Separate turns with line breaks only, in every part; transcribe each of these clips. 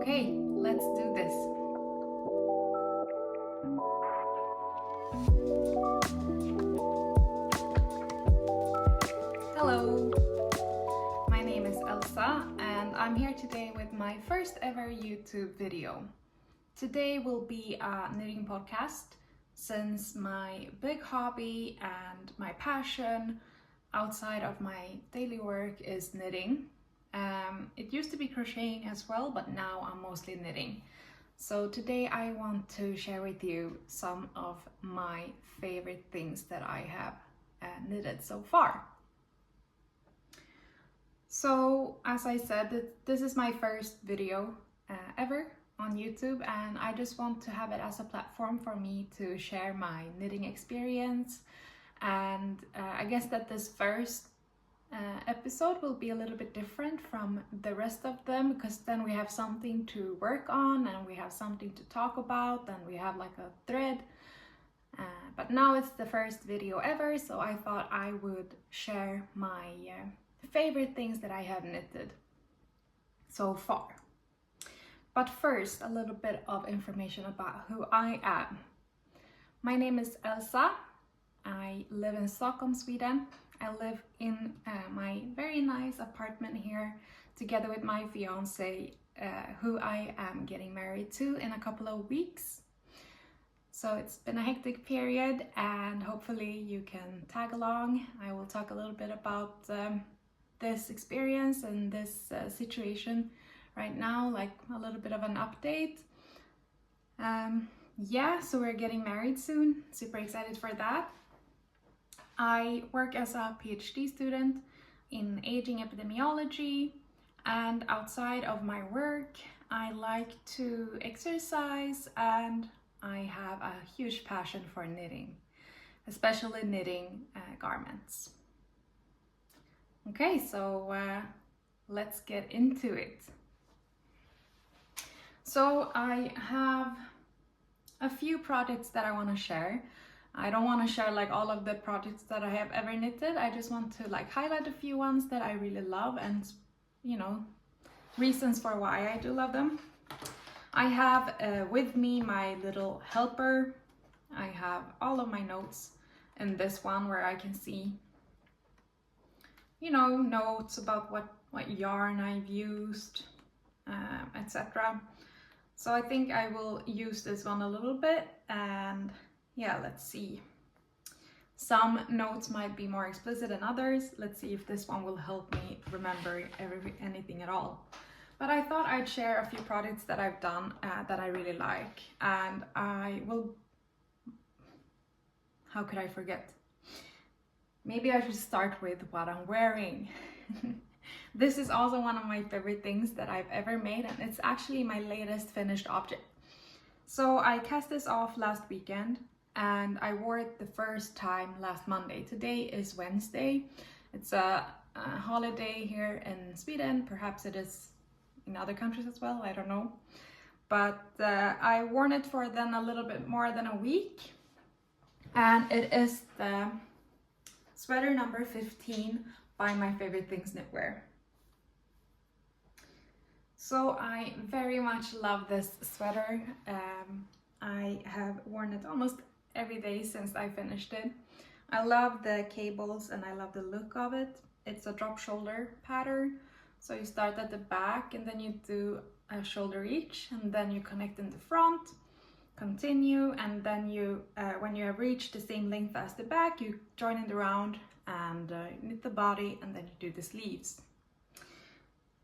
Okay, let's do this. Hello, my name is Elsa and I'm here today with my first ever YouTube video. Today will be a knitting podcast since my big hobby and my passion outside of my daily work is knitting. It used to be crocheting as well, but now I'm mostly knitting. So today I want to share with you some of my favorite things that I have knitted so far. So as I said, this is my first video ever on YouTube, and I just want to have it as a platform for me to share my knitting experience. And I guess that this first episode will be a little bit different from the rest of them, because then we have something to work on and we have something to talk about and we have like a thread. But now it's the first video ever, so I thought I would share my favorite things that I have knitted so far. But first, a little bit of information about who I am. My name is Elsa. I live in Stockholm, Sweden. I live in my very nice apartment here together with my fiance, who I am getting married to in a couple of weeks. So it's been a hectic period and hopefully you can tag along. I will talk a little bit about this experience and this situation right now, like a little bit of an update. Yeah, so we're getting married soon. Super excited for that. I work as a PhD student in aging epidemiology, and outside of my work, I like to exercise and I have a huge passion for knitting, especially knitting garments. Okay, so let's get into it. So I have a few projects that I want to share. I don't want to share like all of the projects that I have ever knitted. I just want to like highlight a few ones that I really love and, you know, reasons for why I do love them. I have with me my little helper. I have all of my notes in this one where I can see, you know, notes about what yarn I've used, etc. So I think I will use this one a little bit, and yeah, let's see. Some notes might be more explicit than others. Let's see if this one will help me remember anything at all. But I thought I'd share a few projects that I've done that I really like. And I will... How could I forget? Maybe I should start with what I'm wearing. This is also one of my favorite things that I've ever made, and it's actually my latest finished object. So I cast this off last weekend and I wore it the first time last Monday. Today is Wednesday. It's a holiday here in Sweden. Perhaps it is in other countries as well, I don't know. But I worn it for then a little bit more than a week. And it is the sweater number 15 by My Favorite Things Knitwear. So I very much love this sweater. I have worn it almost every day since I finished it. I love the cables and I love the look of it. It's a drop shoulder pattern. So you start at the back and then you do a shoulder each, and then you connect in the front, continue, and then you, when you have reached the same length as the back, you join in the round and knit the body, and then you do the sleeves.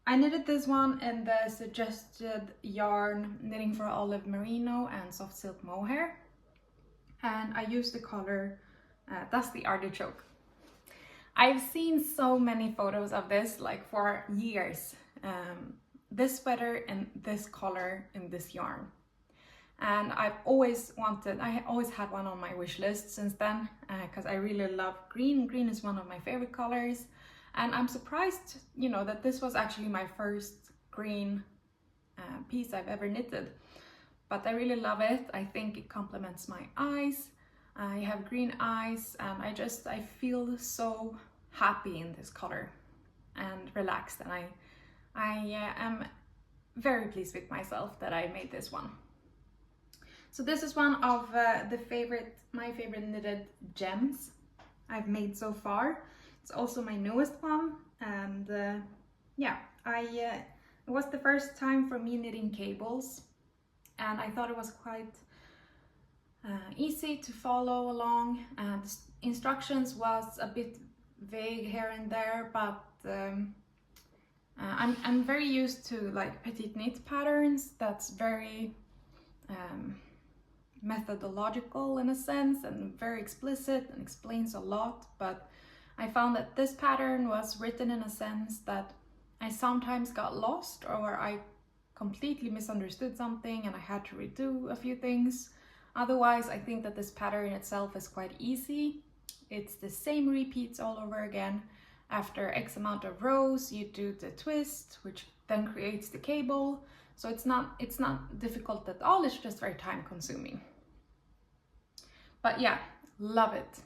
I knitted this one in the suggested yarn Knitting for Olive Merino and Soft Silk Mohair, and I used the color Dusty Artichoke. I've seen so many photos of this like for years, this sweater in this color in this yarn, and I always had one on my wish list since then, because I really love green. Green is one of my favorite colors. And I'm surprised, you know, that this was actually my first green piece I've ever knitted. But I really love it. I think it complements my eyes. I have green eyes and I feel so happy in this color and relaxed. And I am very pleased with myself that I made this one. So this is one of my favorite knitted gems I've made so far. It's also my newest one, and yeah, it was the first time for me knitting cables, and I thought it was quite easy to follow along, and the instructions was a bit vague here and there, but I'm very used to like PetiteKnit patterns that's very methodological in a sense and very explicit and explains a lot, but I found that this pattern was written in a sense that I sometimes got lost, or I completely misunderstood something and I had to redo a few things. Otherwise, I think that this pattern itself is quite easy. It's the same repeats all over again. After X amount of rows, you do the twist, which then creates the cable. So it's not difficult at all, it's just very time consuming. But yeah, love it.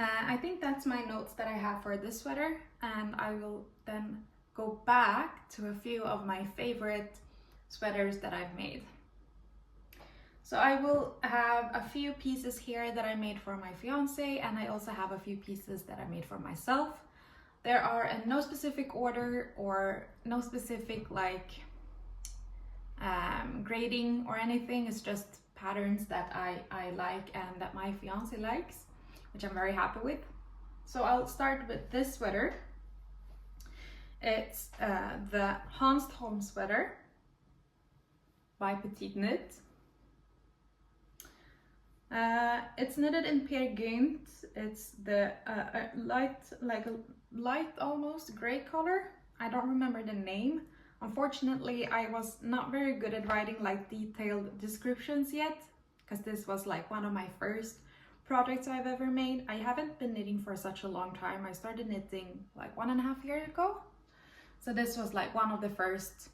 I think that's my notes that I have for this sweater, and I will then go back to a few of my favorite sweaters that I've made. So I will have a few pieces here that I made for my fiance, and I also have a few pieces that I made for myself. There are in no specific order or no specific like grading or anything. It's just patterns that I like and that my fiance likes, which I'm very happy with. So I'll start with this sweater. It's the Hanstholm sweater by PetiteKnit. It's knitted in Cardigan. It's the light almost gray color. I don't remember the name. Unfortunately, I was not very good at writing like detailed descriptions yet, because this was like one of my first projects I've ever made. I haven't been knitting for such a long time. I started knitting like 1.5 years ago. So this was like one of the first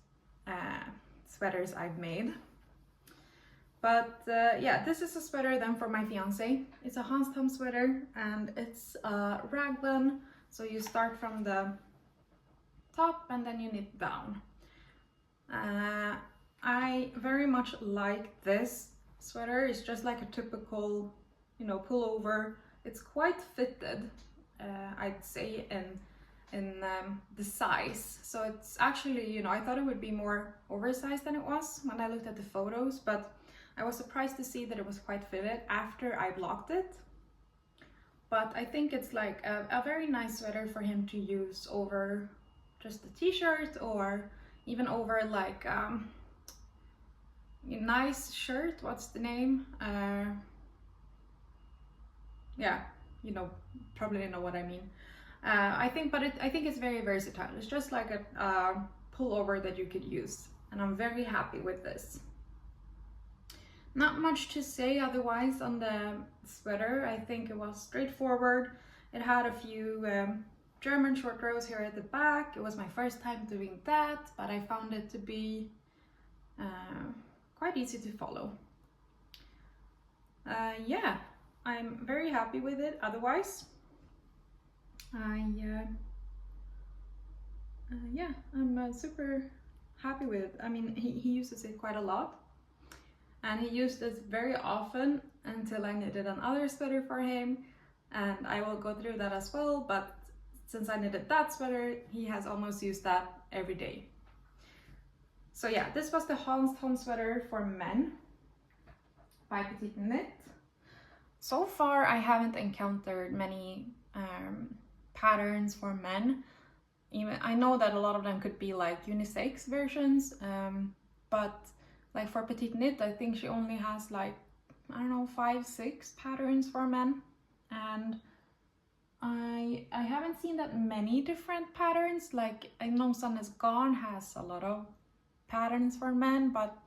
sweaters I've made. But yeah, this is a sweater then for my fiance. It's a Hanstholm sweater, and it's a raglan. So you start from the top and then you knit down. I very much like this sweater. It's just like a typical, you know, pullover. It's quite fitted, I'd say, in the size. So it's actually, you know, I thought it would be more oversized than it was when I looked at the photos, but I was surprised to see that it was quite fitted after I blocked it. But I think it's like a very nice sweater for him to use over just a t-shirt, or even over like a nice shirt. What's the name? Yeah, you know, probably know what I mean. I think it's very versatile. It's just like a pullover that you could use, and I'm very happy with this. Not much to say otherwise on the sweater. I think it was straightforward. It had a few German short rows here at the back. It was my first time doing that, but I found it to be quite easy to follow. Yeah, I'm very happy with it otherwise. Yeah, I'm super happy with it. I mean, he uses it quite a lot. And he used this very often until I knitted another sweater for him, and I will go through that as well, but since I knitted that sweater, he has almost used that every day. So yeah, this was the Hanstholm sweater for men by PetiteKnit. So far I haven't encountered many patterns for men. Even I know that a lot of them could be like unisex versions, but like for PetiteKnit, I think she only has like, I don't know, 5-6 patterns for men. And I haven't seen that many different patterns. Like I know Sun Is Gone has a lot of patterns for men, but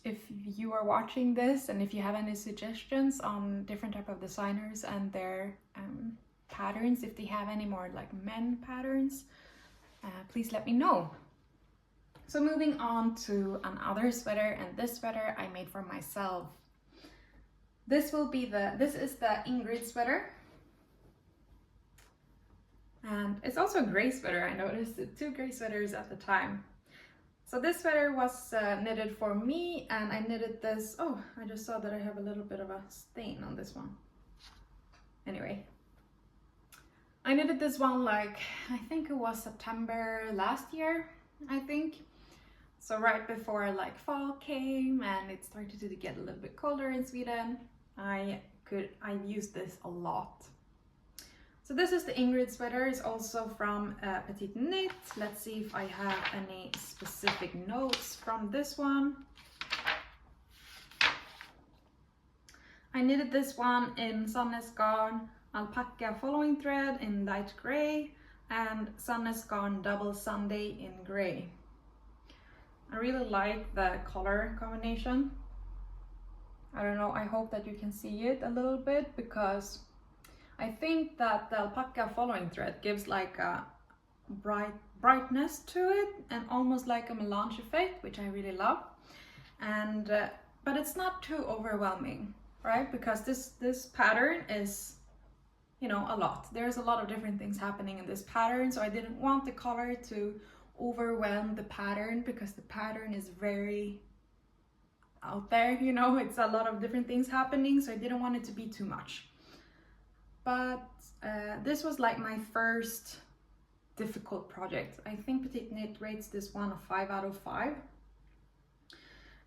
if you are watching this and if you have any suggestions on different type of designers and their patterns, if they have any more like men patterns, please let me know. So moving on to another sweater, and this sweater I made for myself. This is the Ingrid sweater. And it's also a gray sweater. I noticed 2 gray sweaters at the time. So this sweater was knitted for me, and I knitted this. Oh, I just saw that I have a little bit of a stain on this one. Anyway, I knitted this one like, I think it was September last year, I think. So right before like fall came and it started to get a little bit colder in Sweden, I used this a lot. So this is the Ingrid sweater. It's also from PetiteKnit. Let's see if I have any specific notes from this one. I knitted this one in Sandnes garn alpaca following thread in light gray and Sandnes garn double Sunday in gray. I really like the color combination. I don't know, I hope that you can see it a little bit, because I think that the alpaca following thread gives like a brightness to it and almost like a melange effect, which I really love. And but it's not too overwhelming, right? Because this pattern is, you know, a lot. There's a lot of different things happening in this pattern, so I didn't want the color to overwhelm the pattern, because the pattern is very out there, you know, it's a lot of different things happening, so I didn't want it to be too much. But this was like my first difficult project. I think PetiteKnit rates this one a 5 out of 5.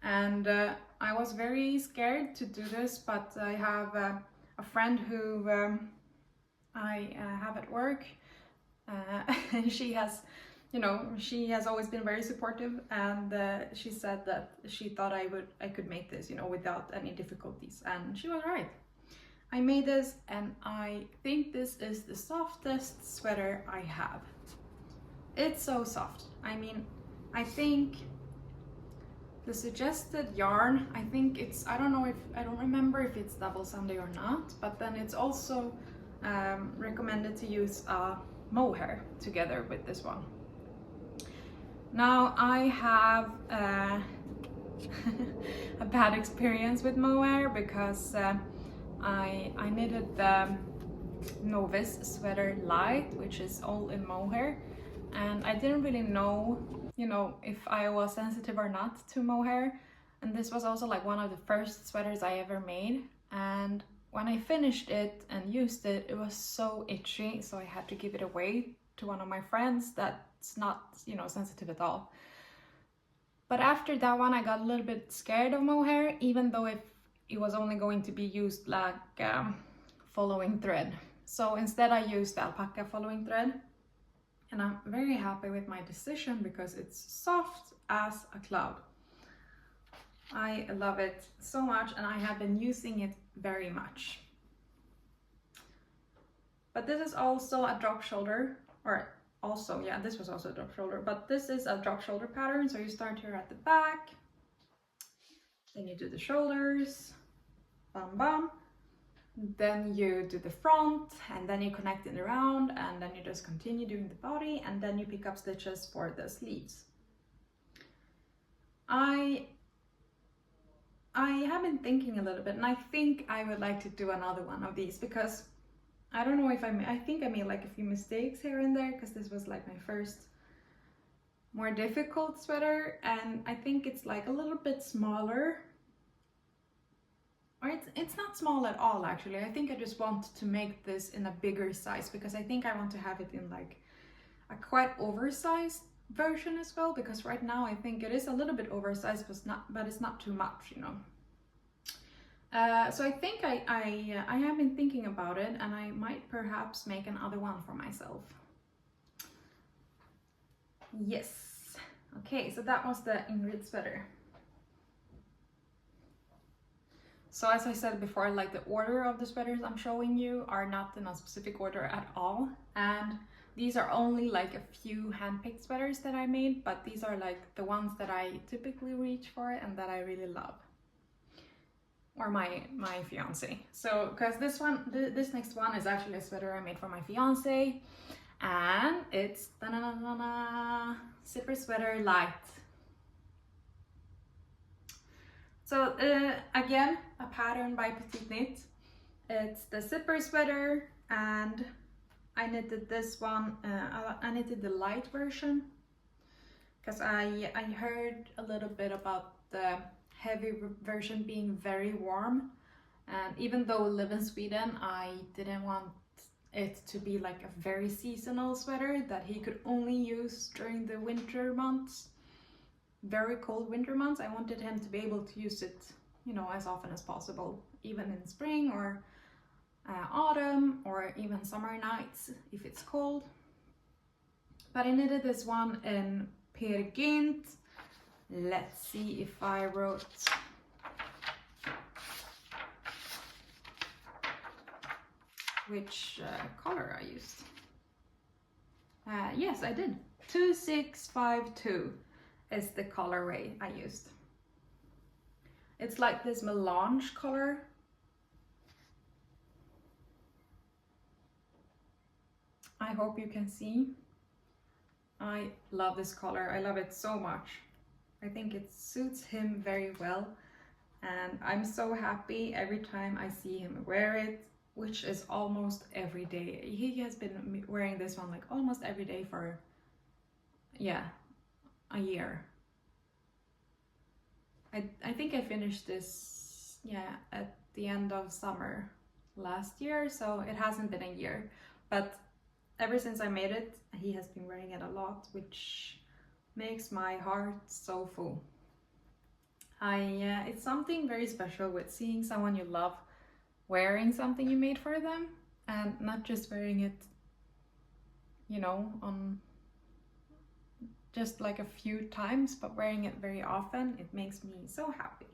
And I was very scared to do this, but I have a friend who I have at work, and she has, you know, she has always been very supportive, and she said that she thought I could make this, you know, without any difficulties, and she was right. I made this, and I think this is the softest sweater I have. It's so soft. I mean, I think the suggested yarn, I think it's, I don't remember if it's double Sunday or not, but then it's also recommended to use mohair together with this one. Now I have a bad experience with mohair, because I knitted the Novice sweater light, which is all in mohair, and I didn't really know, you know, if I was sensitive or not to mohair. And this was also like one of the first sweaters I ever made, and when I finished it and used it, it was so itchy, so I had to give it away to one of my friends that's not, you know, sensitive at all. But after that one, I got a little bit scared of mohair, even though if it was only going to be used like following thread. So instead I used the alpaca following thread, and I'm very happy with my decision because it's soft as a cloud. I love it so much, and I have been using it very much. But this is also a drop shoulder, or also, yeah, this was also a drop shoulder, but this is a drop shoulder pattern. So you start here at the back, then you do the shoulders, bam bam, then you do the front, and then you connect it around, and then you just continue doing the body, and then you pick up stitches for the sleeves. I have been thinking a little bit, and I think I would like to do another one of these, because I don't know if I think I made like a few mistakes here and there, because this was like my first more difficult sweater, and I think it's like a little bit smaller. Or it's not small at all, actually. I think I just want to make this in a bigger size, because I think I want to have it in like a quite oversized version as well, because right now I think it is a little bit oversized, but it's not too much, you know. So I think I have been thinking about it, and I might perhaps make another one for myself. Yes. Okay, so that was the Ingrid sweater. So as I said before, like the order of the sweaters I'm showing you are not in a specific order at all. And these are only like a few hand-picked sweaters that I made, but these are like the ones that I typically reach for and that I really love. Or my fiance. So, because this next one is actually a sweater I made for my fiance, and it's zipper sweater light. So again, a pattern by PetiteKnit. It's the zipper sweater, and I knitted this one, I knitted the light version because I heard a little bit about the heavy version being very warm, and even though I live in Sweden, I didn't want it to be like a very seasonal sweater that he could only use during the winter months, very cold winter months. I wanted him to be able to use it, you know, as often as possible, even in spring or autumn or even summer nights if it's cold. But I knitted this one in PetiteKnit. Let's see if I wrote which color I used. Yes, I did. 2652 is the colorway I used. It's like this melange color. I hope you can see. I love this color. I love it so much. I think it suits him very well, and I'm so happy every time I see him wear it, which is almost every day. He has been wearing this one like almost every day for, yeah, a year. I think I finished this, yeah, at the end of summer last year, so it hasn't been a year, but ever since I made it, he has been wearing it a lot, which makes my heart so full. It's something very special with seeing someone you love wearing something you made for them, and not just wearing it, you know, on just like a few times, but wearing it very often. It makes me so happy.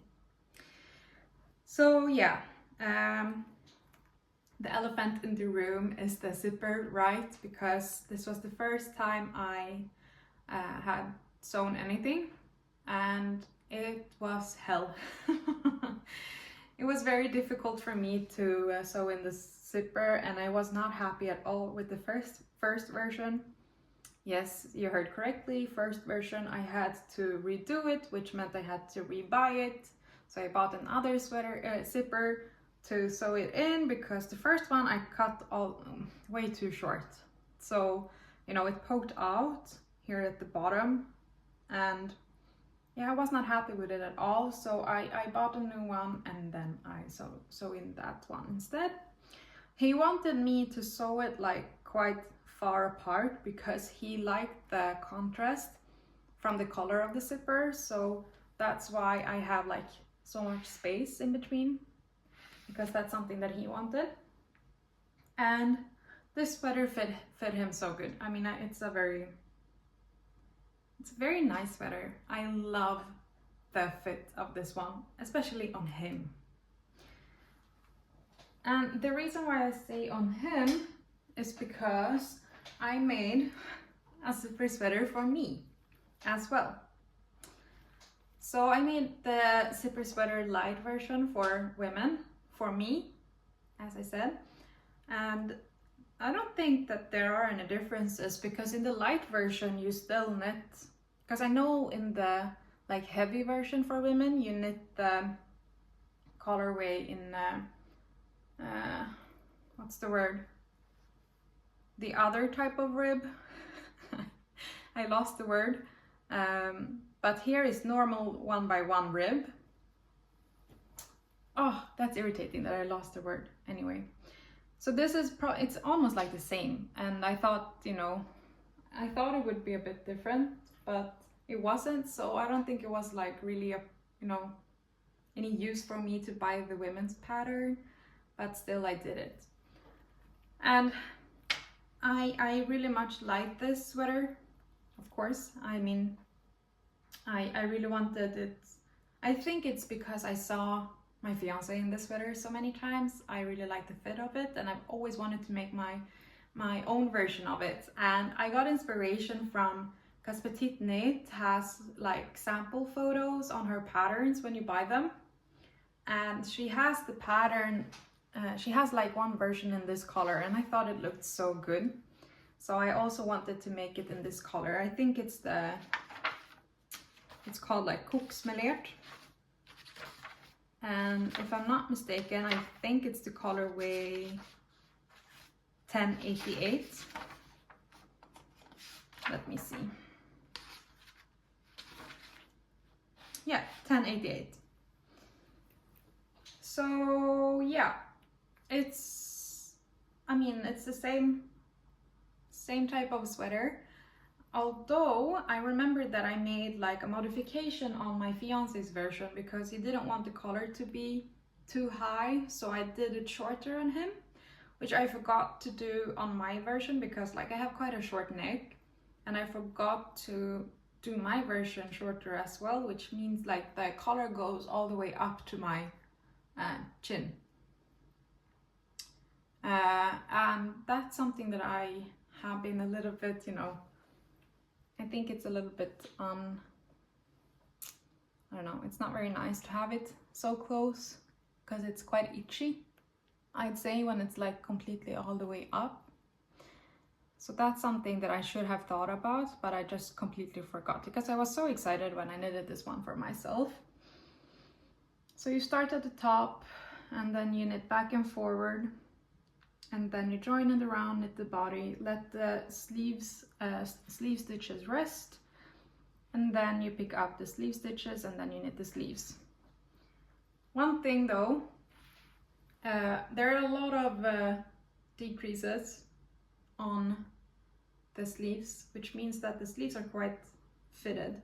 So yeah, the elephant in the room is the zipper, right? Because this was the first time I had sewn anything, and it was hell. It was very difficult for me to sew in the zipper, and I was not happy at all with the first version. Yes, you heard correctly, first version. I had to redo it, which meant I had to rebuy it. So I bought another zipper to sew it in, because the first one I cut all way too short. So, you know, it poked out here at the bottom, and yeah, I was not happy with it at all. So I bought a new one, and then I sew in that one instead. He wanted me to sew it like quite far apart because he liked the contrast from the color of the zipper. So that's why I have like so much space in between, because that's something that he wanted. And this sweater fit him so good. I mean, it's a very nice sweater. I love the fit of this one, especially on him. And the reason why I say on him is because I made a zipper sweater for me as well. So I made the zipper sweater light version for women, for me, as I said. And I don't think that there are any differences, because in the light version you still knit, because I know in the like heavy version for women you knit the colorway in what's the word? The other type of rib. I lost the word. But here is normal 1x1 rib. Oh, that's irritating that I lost the word. Anyway, so this is it's almost like the same, and I thought, you know, I thought it would be a bit different, but it wasn't. So I don't think it was like really a, you know, any use for me to buy the women's pattern, but still I did it. And I really much like this sweater, of course. I mean, I really wanted it. I think it's because I saw my fiance in this sweater so many times. I really like the fit of it, and I've always wanted to make my own version of it. And I got inspiration from, because PetiteKnit has like sample photos on her patterns when you buy them, and she has the pattern, she has like one version in this color, and I thought it looked so good. So I also wanted to make it in this color. I think it's called like koksmelert. And if I'm not mistaken, I think it's the colorway 1088. Let me see. Yeah, 1088. So yeah, it's, I mean, it's the same type of sweater. Although I remember that I made like a modification on my fiance's version because he didn't want the collar to be too high, so I did it shorter on him, which I forgot to do on my version because like I have quite a short neck, and I forgot to do my version shorter as well, which means like the collar goes all the way up to my chin. And that's something that I have been a little bit, you know, I think it's a little bit, I don't know, it's not very nice to have it so close because it's quite itchy, I'd say, when it's like completely all the way up. So that's something that I should have thought about, but I just completely forgot because I was so excited when I knitted this one for myself. So you start at the top and then you knit back and forward, and then you join it around, knit the body, let the sleeve stitches rest, and then you pick up the sleeve stitches and then you knit the sleeves. One thing though, there are a lot of decreases on the sleeves, which means that the sleeves are quite fitted,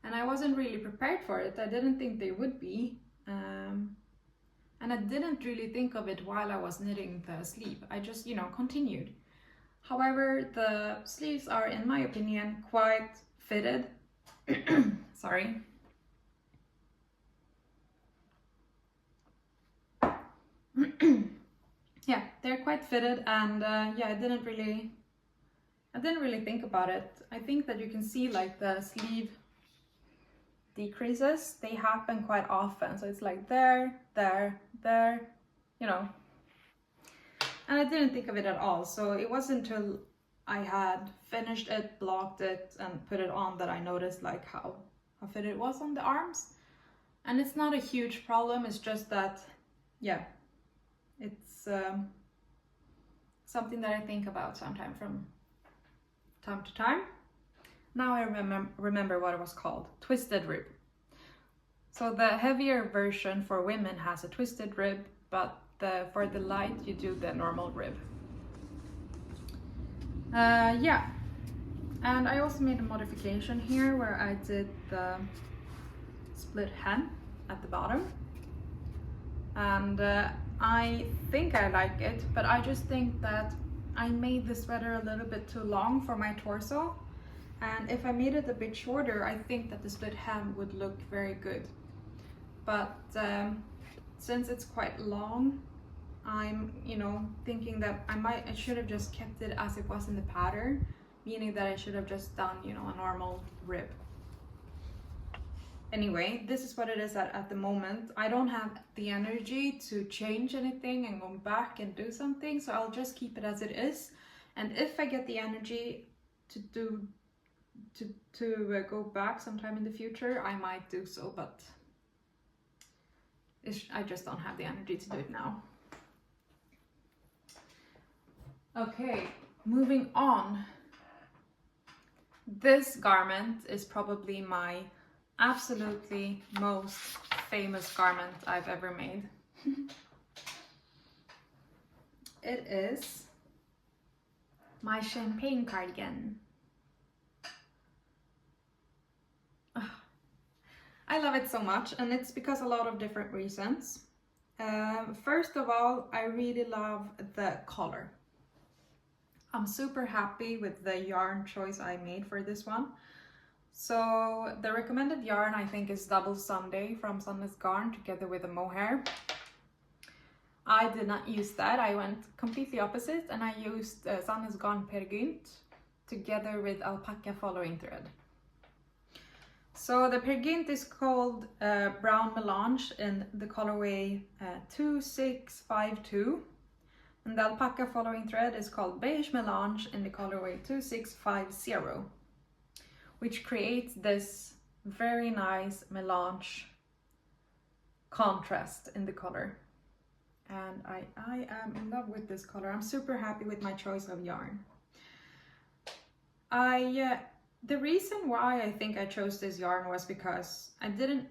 and I wasn't really prepared for it. I didn't think they would be, and I didn't really think of it while I was knitting the sleeve. I just, you know, continued. However, the sleeves are, in my opinion, quite fitted. Sorry. Yeah, they're quite fitted, and yeah, I didn't really think about it. I think that you can see like the sleeve decreases, they happen quite often, so it's like there, you know, and I didn't think of it at all. So it wasn't until I had finished it, blocked it, and put it on that I noticed like how fit it was on the arms. And it's not a huge problem, it's just that, yeah, it's something that I think about sometime from time to time. Now I remember what it was called, twisted rib. So the heavier version for women has a twisted rib, but for the light you do the normal rib. Yeah, and I also made a modification here where I did the split hem at the bottom, and I think I like it, but I just think that I made the sweater a little bit too long for my torso, and if I made it a bit shorter, I think that the split hem would look very good. But since it's quite long, I'm, you know, thinking that I should have just kept it as it was in the pattern, meaning that I should have just done, you know, a normal rib. Anyway, this is what it is at the moment. I don't have the energy to change anything and go back and do something, so I'll just keep it as it is. And if I get the energy to go back sometime in the future, I might do so, but I just don't have the energy to do it now. Okay, moving on. This garment is probably my absolutely most famous garment I've ever made. It is my champagne cardigan. I love it so much, and it's because a lot of different reasons. First of all, I really love the color. I'm super happy with the yarn choice I made for this one. So the recommended yarn I think is Double Sunday from Sandnes Garn together with a mohair. I did not use that, I went completely opposite, and I used Sandnes Garn PetiteKnit together with alpaca following thread. So the PetiteKnit is called Brown Melange in the colorway 2652, and the alpaca following thread is called Beige Melange in the colorway 2650, which creates this very nice melange contrast in the color. and I am in love with this color. I'm super happy with my choice of yarn. The reason why I think I chose this yarn was because I didn't,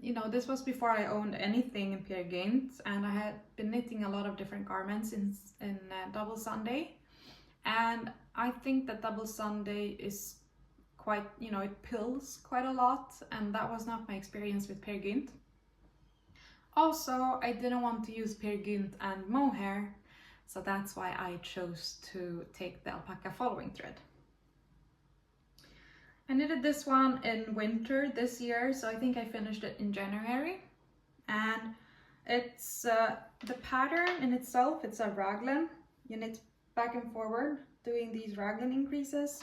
you know, this was before I owned anything in PetiteKnit, and I had been knitting a lot of different garments in double Sunday, and I think that double Sunday is quite, you know, it pills quite a lot, and that was not my experience with PetiteKnit. Also, I didn't want to use PetiteKnit and mohair, so that's why I chose to take the alpaca following thread. I knitted this one in winter this year, so I think I finished it in January. And it's the pattern in itself, it's a raglan. You knit back and forward doing these raglan increases.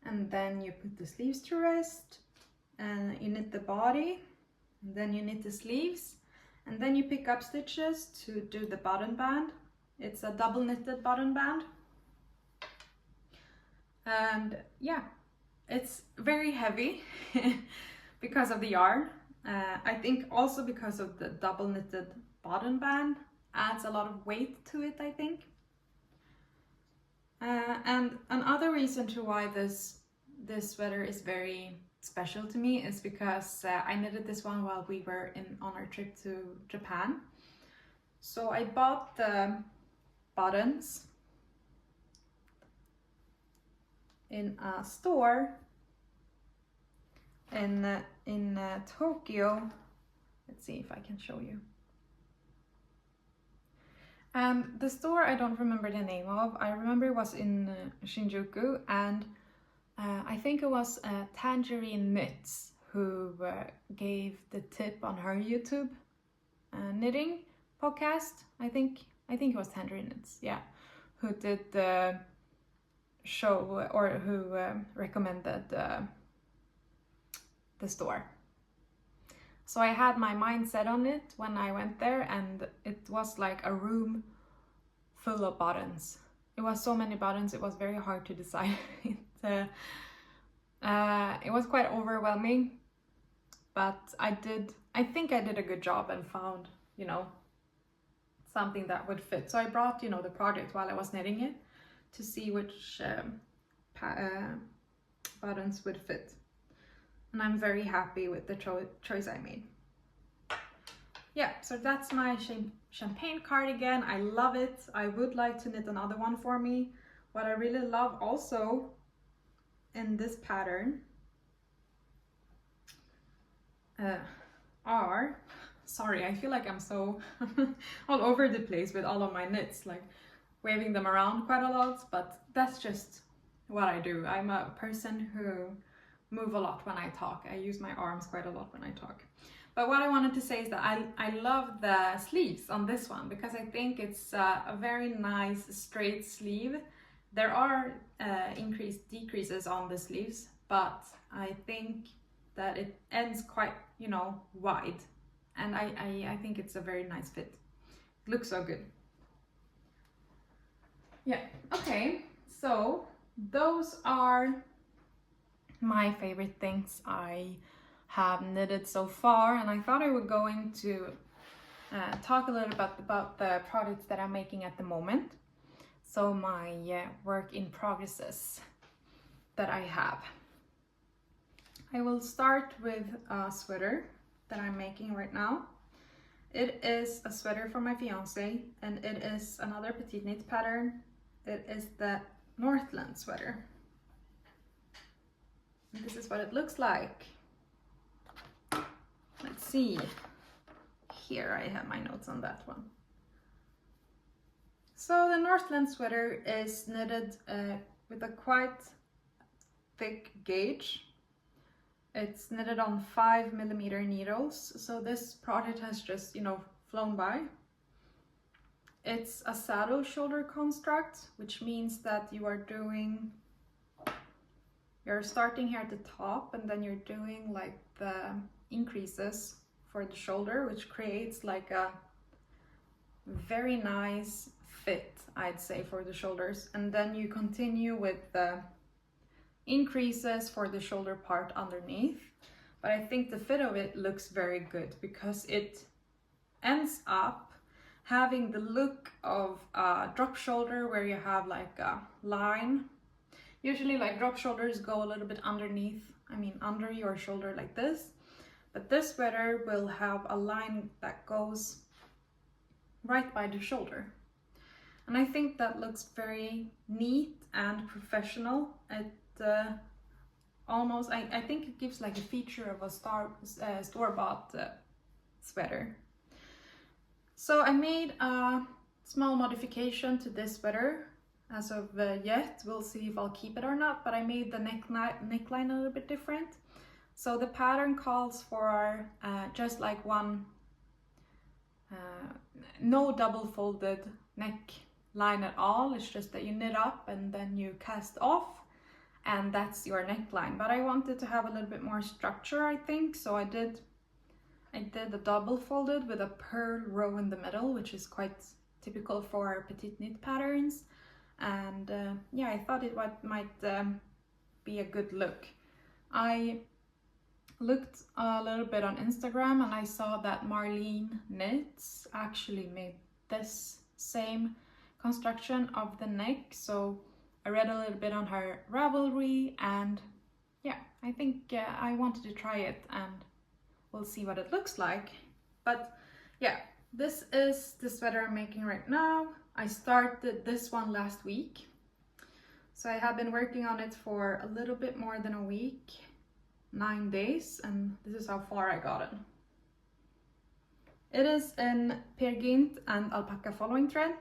And then you put the sleeves to rest, and you knit the body, and then you knit the sleeves, and then you pick up stitches to do the button band. It's a double knitted button band. And yeah, it's very heavy because of the yarn. I think also because of the double knitted button band adds a lot of weight to it, I think. And another reason to why this sweater is very special to me is because I knitted this one while we were on our trip to Japan. So I bought the buttons in a store in Tokyo. Let's see if I can show you. And the store I don't remember the name of. I remember it was in Shinjuku, and I think it was Tangerine Knits who gave the tip on her YouTube knitting podcast. I think it was Tangerine Knits, yeah, who did the show, or who recommended the store. So I had my mind set on it when I went there, and it was like a room full of buttons. It was so many buttons, it was very hard to decide. It was quite overwhelming, but I think I did a good job and found, you know, something that would fit. So I brought, you know, the project while I was knitting it to see which buttons would fit. And I'm very happy with the choice I made. Yeah, so that's my champagne cardigan. I love it. I would like to knit another one for me. What I really love also in this pattern are, sorry, I feel like I'm so all over the place with all of my knits, like waving them around quite a lot, but that's just what I do. I'm a person who move a lot when I talk. I use my arms quite a lot when I talk. But what I wanted to say is that I love the sleeves on this one, because I think it's a very nice straight sleeve. There are decreases on the sleeves, but I think that it ends quite, you know, wide. And I think it's a very nice fit. It looks so good. Yeah, okay, so those are my favorite things I have knitted so far, and I thought I would go into talk a little bit about the products that I'm making at the moment. So my work in progresses that I have. I will start with a sweater that I'm making right now. It is a sweater for my fiance, and it is another PetiteKnit pattern. It is the Northland sweater. And this is what it looks like. Let's see. Here I have my notes on that one. So the Northland sweater is knitted with a quite thick gauge. It's knitted on 5mm needles. So this project has just, you know, flown by. It's a saddle shoulder construct, which means that you're starting here at the top, and then you're doing like the increases for the shoulder, which creates like a very nice fit, I'd say, for the shoulders. And then you continue with the increases for the shoulder part underneath. But I think the fit of it looks very good because it ends up having the look of a drop shoulder where you have like a line. Usually like drop shoulders go a little bit underneath, I mean under your shoulder like this, but this sweater will have a line that goes right by the shoulder. And I think that looks very neat and professional. It almost, I think it gives like a feature of a store-bought sweater. So I made a small modification to this sweater. As of yet, we'll see if I'll keep it or not, but I made the neckline a little bit different. So the pattern calls for just like one, no double folded neckline at all. It's just that you knit up and then you cast off, and that's your neckline. But I wanted to have a little bit more structure, I think, so I did a double folded with a purl row in the middle, which is quite typical for PetiteKnit patterns. And yeah, I thought it might be a good look. I looked a little bit on Instagram and I saw that Marlene Knits actually made this same construction of the neck, so I read a little bit on her Ravelry, and yeah, I think I wanted to try it, and we'll see what it looks like. But yeah, this is the sweater I'm making right now. I started this one last week, so I have been working on it for a little bit more than a week, 9 days, and this is how far I got it. It is in PetiteKnit and alpaca following thread.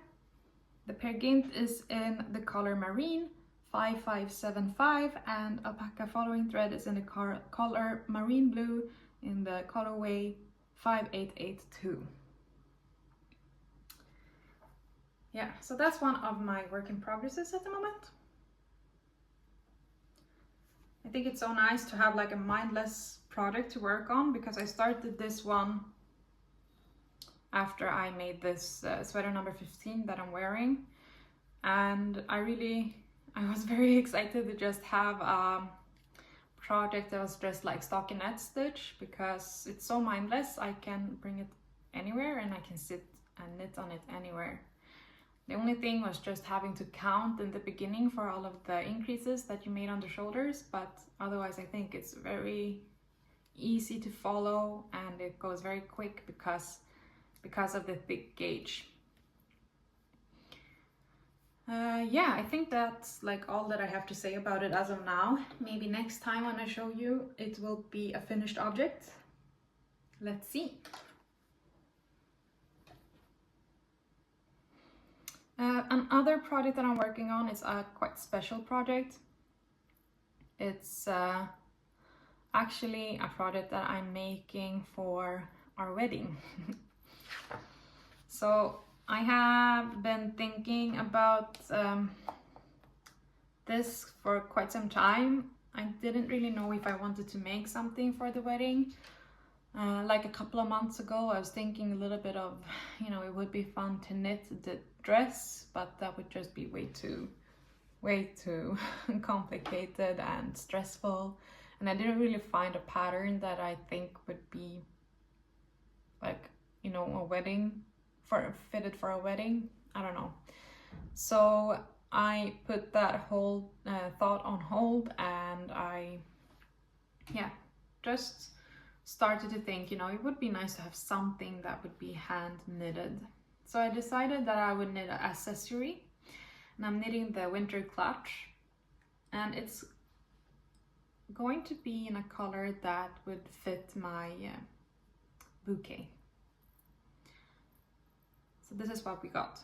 The PetiteKnit is in the color Marine 5575, and alpaca following thread is in the color Marine Blue in the colorway 5882. Yeah, so that's one of my work in progresses at the moment. I think it's so nice to have like a mindless project to work on, because I started this one after I made this sweater number 15 that I'm wearing, and I was very excited to just have a project that was just like stockinette stitch, because it's so mindless. I can bring it anywhere and I can sit and knit on it anywhere. The only thing was just having to count in the beginning for all of the increases that you made on the shoulders, but otherwise I think it's very easy to follow and it goes very quick because of the thick gauge. Yeah, I think that's like all that I have to say about it as of now. Maybe next time when I show you, it will be a finished object. Let's see. Another project that I'm working on is a quite special project. It's actually a project that I'm making for our wedding. So I have been thinking about this for quite some time. I didn't really know if I wanted to make something for the wedding. Like a couple of months ago, I was thinking a little bit of, you know, it would be fun to knit the dress, but that would just be way too complicated and stressful. And I didn't really find a pattern that I think would be like, you know, a wedding, fitted for a wedding. I don't know. So I put that whole thought on hold, and I just started to think, you know, it would be nice to have something that would be hand knitted. So I decided that I would knit an accessory, and I'm knitting the winter clutch, and it's going to be in a color that would fit my bouquet. So this is what we got.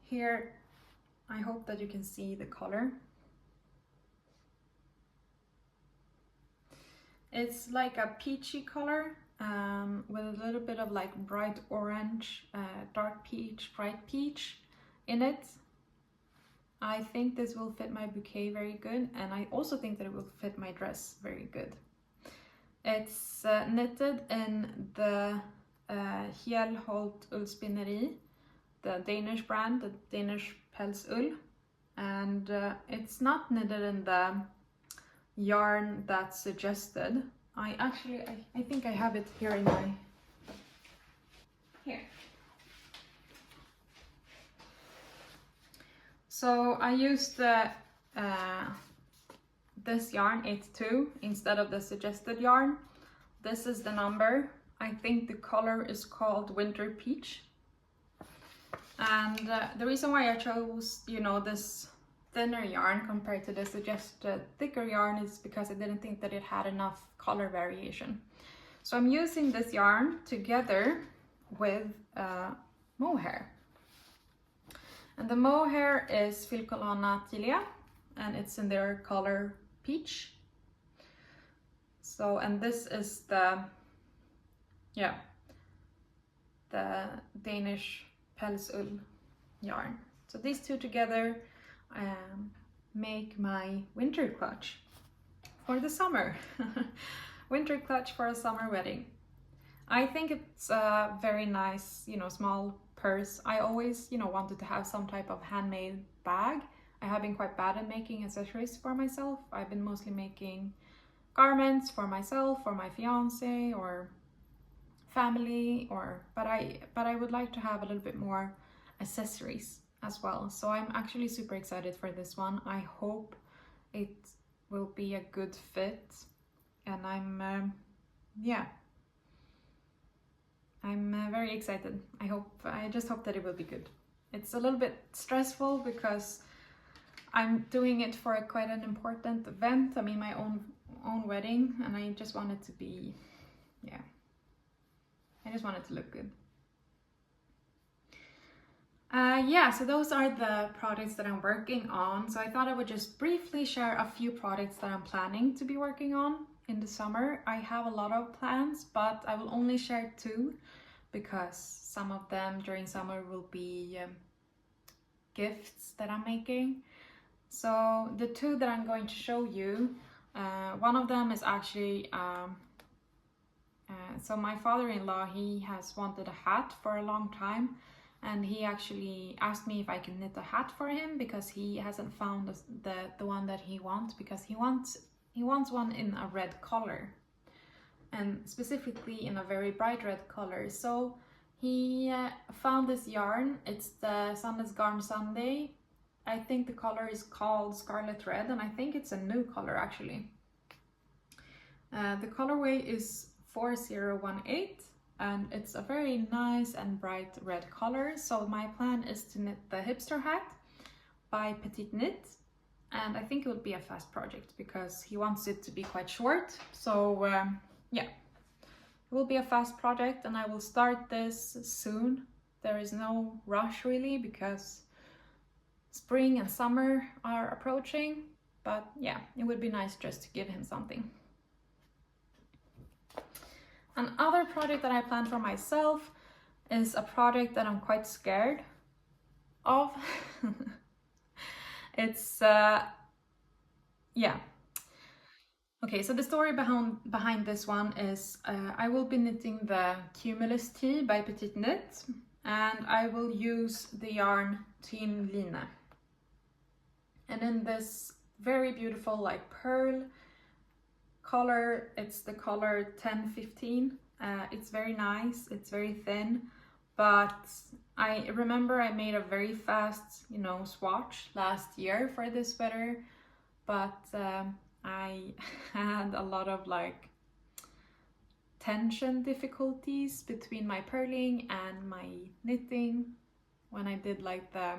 Here, I hope that you can see the color. It's like a peachy color with a little bit of like bright orange, dark peach, bright peach in it. I think this will fit my bouquet very good, and I also think that it will fit my dress very good. It's knitted in the Hjelholt Ullspinneri, the Danish brand, the Danish Pelsull, and it's not knitted in the yarn that's suggested. I think I have it here in my, here. So I used the this yarn 82 instead of the suggested yarn. This is the number. I think the color is called Winter Peach. And the reason why I chose, you know, this thinner yarn compared to the suggested thicker yarn is because I didn't think that it had enough color variation. So I'm using this yarn together with mohair. And the mohair is Filcolana Tilia, and it's in their color Peach. So, and this is the, yeah, the Danish Pelsull yarn. So these two together make my winter clutch for the summer. Winter clutch for a summer wedding. I think it's a very nice, you know, small purse. I always, you know, wanted to have some type of handmade bag. I have been quite bad at making accessories for myself. I've been mostly making garments for myself, for my fiance or family, but I would like to have a little bit more accessories as well. So I'm actually super excited for this one. I hope it will be a good fit, and I'm very excited. I just hope that it will be good. It's a little bit stressful because I'm doing it for quite an important event. I mean, my own wedding, and I just want it to be, yeah, I just want it to look good. Yeah, so those are the projects that I'm working on. So I thought I would just briefly share a few projects that I'm planning to be working on in the summer. I have a lot of plans, but I will only share 2 because some of them during summer will be gifts that I'm making. So the 2 that I'm going to show you, one of them is actually, so my father-in-law, he has wanted a hat for a long time, and he actually asked me if I can knit a hat for him because he hasn't found the one that he wants, because he wants one in a red color, and specifically in a very bright red color. So he found this yarn. It's the Sundays Garm Sunday. I think the color is called Scarlet Red, and I think it's a new color actually. The colorway is 4018, and it's a very nice and bright red color. So my plan is to knit the Hipster hat by PetiteKnit, and I think it will be a fast project because he wants it to be quite short. So yeah, it will be a fast project, and I will start this soon. There is no rush really because spring and summer are approaching, but yeah, it would be nice just to give him something. Another project that I planned for myself is a project that I'm quite scared of. It's yeah. Okay, so the story behind this one is I will be knitting the Cumulus tee by PetiteKnit, and I will use the yarn Team Line. And in this very beautiful like pearl color, it's the color 1015. It's very nice, it's very thin, but I remember I made a very fast, you know, swatch last year for this sweater, but I had a lot of like tension difficulties between my purling and my knitting when I did like the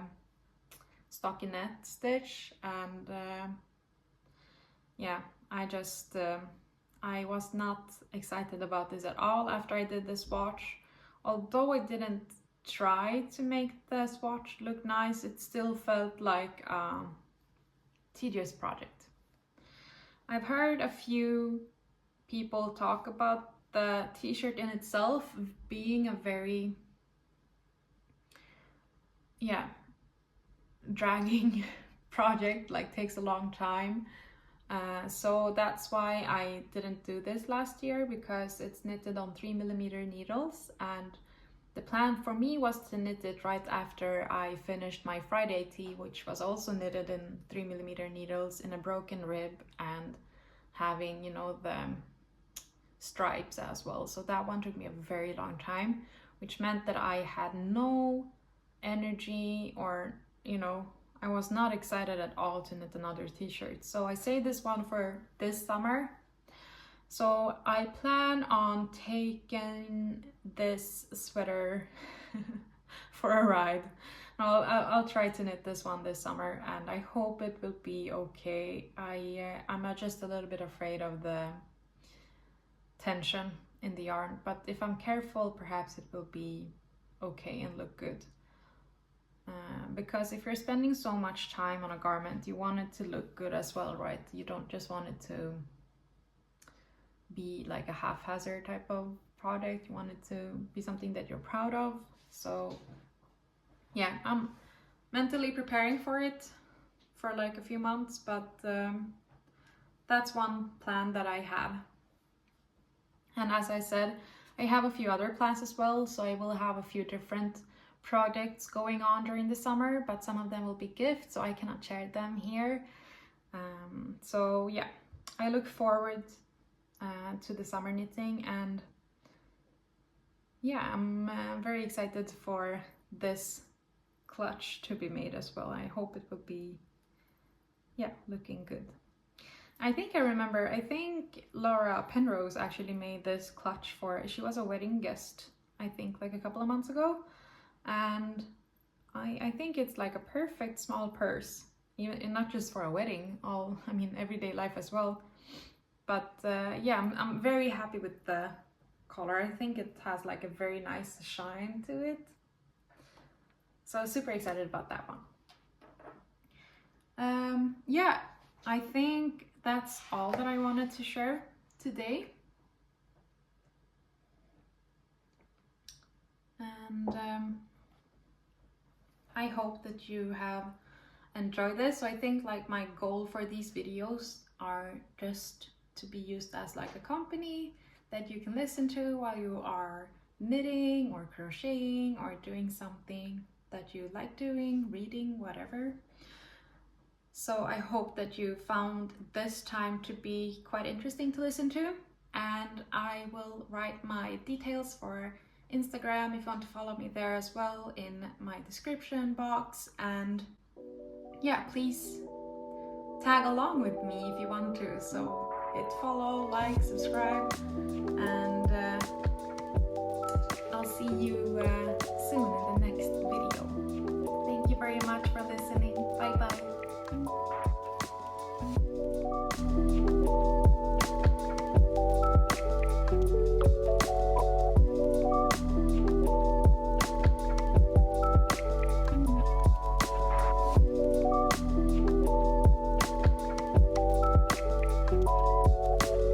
stockinette stitch, and yeah, I was not excited about this at all after I did the swatch. Although I didn't try to make the swatch look nice, it still felt like a tedious project. I've heard a few people talk about the t-shirt in itself being a very, yeah, dragging project, like takes a long time. So that's why I didn't do this last year, because it's knitted on 3mm needles, and the plan for me was to knit it right after I finished my Friday tee, which was also knitted in 3mm needles in a broken rib and having, you know, stripes as well. So that one took me a very long time, which meant that I had no energy, or you know, I was not excited at all to knit another t-shirt. So I saved this one for this summer. So I plan on taking this sweater for a ride. I'll try to knit this one this summer, and I hope it will be okay. I'm just a little bit afraid of the tension in the yarn, but if I'm careful, perhaps it will be okay and look good. Because if you're spending so much time on a garment, you want it to look good as well, right? You don't just want it to be like a haphazard type of product. You want it to be something that you're proud of. So yeah, I'm mentally preparing for it for like a few months, but that's one plan that I have. And as I said, I have a few other plans as well, so I will have a few different projects going on during the summer, but some of them will be gifts, so I cannot share them here. So yeah, I look forward to the summer knitting, and yeah, I'm very excited for this clutch to be made as well. I hope it will be, yeah, looking good. I think Laura Penrose actually made this clutch she was a wedding guest, I think like a couple of months ago, and I think it's like a perfect small purse, even not just for a wedding, I mean everyday life as well. But yeah, I'm very happy with the color. I think it has like a very nice shine to it, so super excited about that one. Yeah, I think that's all that I wanted to share today. And I hope that you have enjoyed this. So I think like my goal for these videos are just to be used as like a company that you can listen to while you are knitting or crocheting or doing something that you like doing, reading, whatever. So I hope that you found this time to be quite interesting to listen to, and I will write my details for Instagram if you want to follow me there as well in my description box. And yeah, please tag along with me if you want to. So hit follow, like, subscribe, and I'll see you soon in the next video.